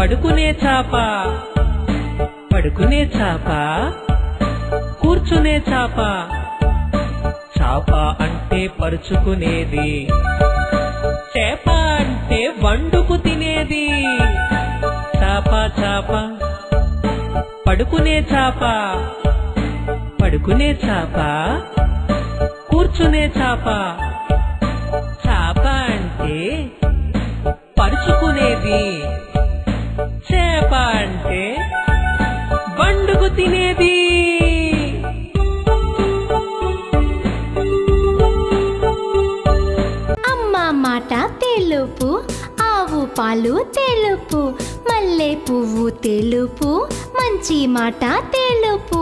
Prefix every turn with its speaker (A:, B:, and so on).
A: పడుకునే చాప పడుకునే చాప కూర్చునే చాప చాప అంటే పరుచుకునేది చేప అంటే వండుకు తినేది చాప చాప పడుకునే చాప పడుకునే చాప కూర్చునే చాప చాప అంటే పరుచుకునేది చేప అంటే వండుకు తినేది
B: అమ్మ మాట తెలుపు ఆవు పాలు తెలుపు మల్లె పువ్వు తెలుపు మంచి మాట తెలుపు